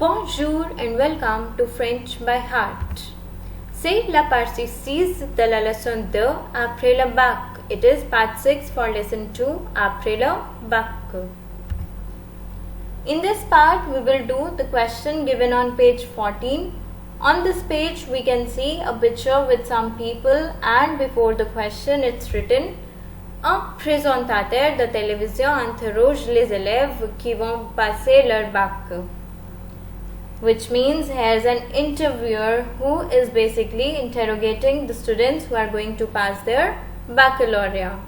Bonjour and welcome to French by Heart. C'est la partie 6 de la leçon 2 après le bac. It is part 6 for lesson 2 après le bac. In this part, we will do the question given on page 14. On this page, we can see a picture with some people, and before the question, it's written un présentateur de télévision interroge les élèves qui vont passer leur bac. Which means here's an interviewer who is basically interrogating the students who are going to pass their baccalaureate.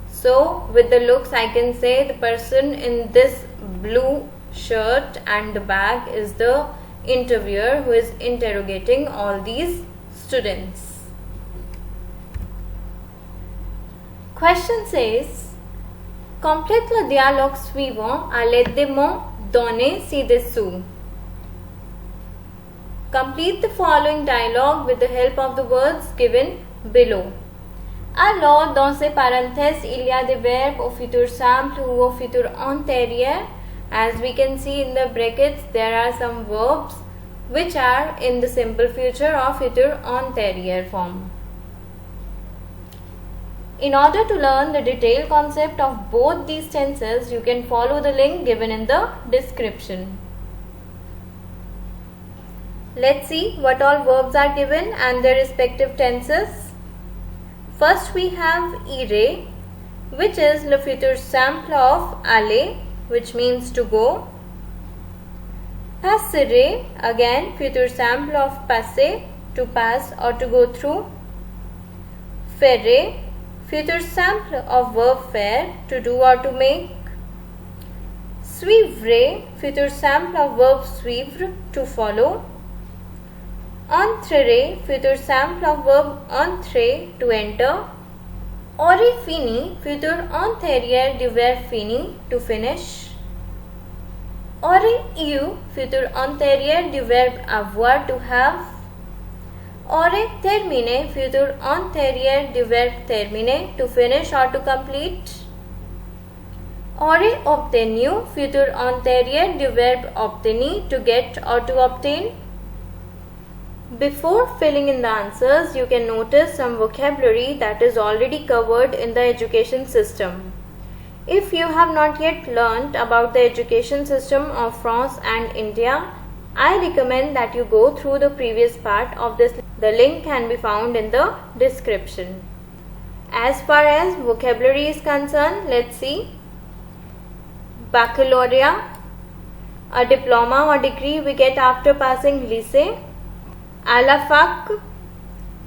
So with the looks, I can say the person in this blue shirt and the bag is the interviewer who is interrogating all these students. Question says, complète le dialogue suivant à l'aide des mots donnés ci-dessous. Complete the following dialogue with the help of the words given below. Alors, dans ces parenthèses, il y a des verbes au futur simple ou au futur antérieur. As we can see in the brackets, there are some verbs which are in the simple future or futur antérieur form. In order to learn the detailed concept of both these tenses, you can follow the link given in the description. Let's see what all verbs are given and their respective tenses. First we have ire, which is le futur simple of aller, which means to go. Passere, again futur simple of passer, to pass or to go through. Faire, futur simple of verb faire, to do or to make. Suivre, futur simple of verb suivre, to follow. Entrere, futur simple of verb entrer, to enter. Aurez fini, futur antérieur du verbe fini, to finish. Aurez eu, futur antérieur du verbe avoir, to have. Aurez terminé, futur antérieur du verbe terminer, to finish or to complete. Aurez obtenu, futur antérieur du verbe obtenir, to get or to obtain. Before filling in the answers, you can notice some vocabulary that is already covered in the education system. If you have not yet learnt about the education system of France and India, I recommend that you go through the previous part of this. The link can be found in the description. As far as vocabulary is concerned, let's see. Baccalaureate, a diploma or degree we get after passing lycée. À la fac,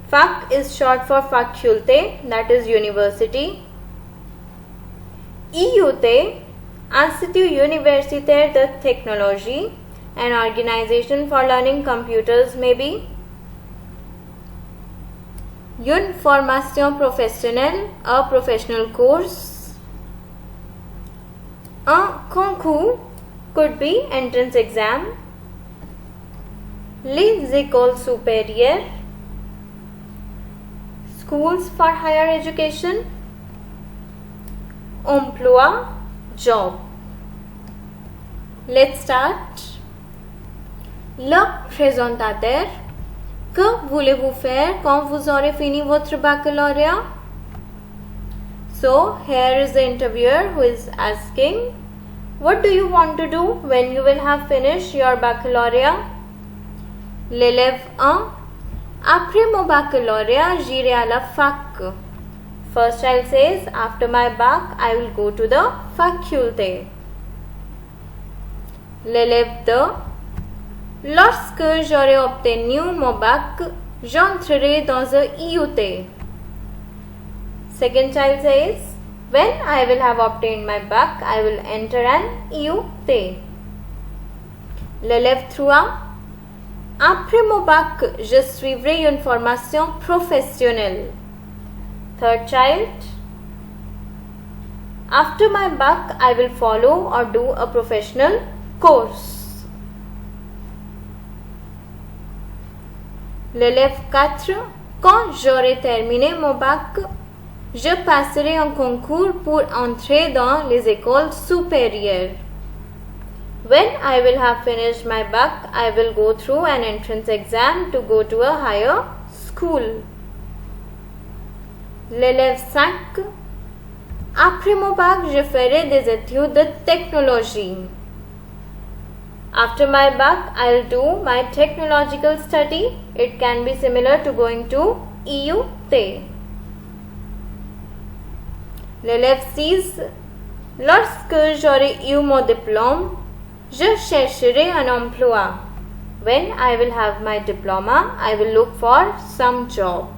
fac is short for faculté, that is university. IUT, Institut Universitaire de Technologie, an organization for learning computers maybe. Une formation professionnelle, a professional course. Un concours could be entrance exam. Les écoles supérieures, schools for higher education. Emploi, job. Let's start. Le présentateur, que voulez-vous faire quand vous aurez fini votre baccalauréat? So, here is the interviewer who is asking, what do you want to do when you will have finished your baccalauréat? L'élève 1. Après mon baccalauréat, j'irai à la fac. First child says, after my bac, I will go to the faculté. L'élève 2. Lorsque j'aurai obtenu mon bac, j'entrerai dans un IUT. Second child says, when I will have obtained my bac, I will enter an IUT. L'élève 3. Après mon bac, je suivrai une formation professionnelle. Third child. After my bac, I will follow or do a professional course. L'élève 4. Quand j'aurai terminé mon bac, je passerai un concours pour entrer dans les écoles supérieures. When I will have finished my bac, I will go through an entrance exam to go to a higher school. L'élève 5. Après mon bac, je ferai des études de technologie. After my bac, I'll do my technological study. It can be similar to going to IUT. L'élève 6. Lorsque j'aurai eu mon diplôme, je chercherai un emploi. When I will have my diploma, I will look for some job.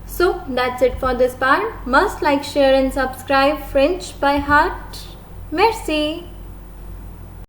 So that's it for this part. Must like, share and subscribe French by heart. Merci.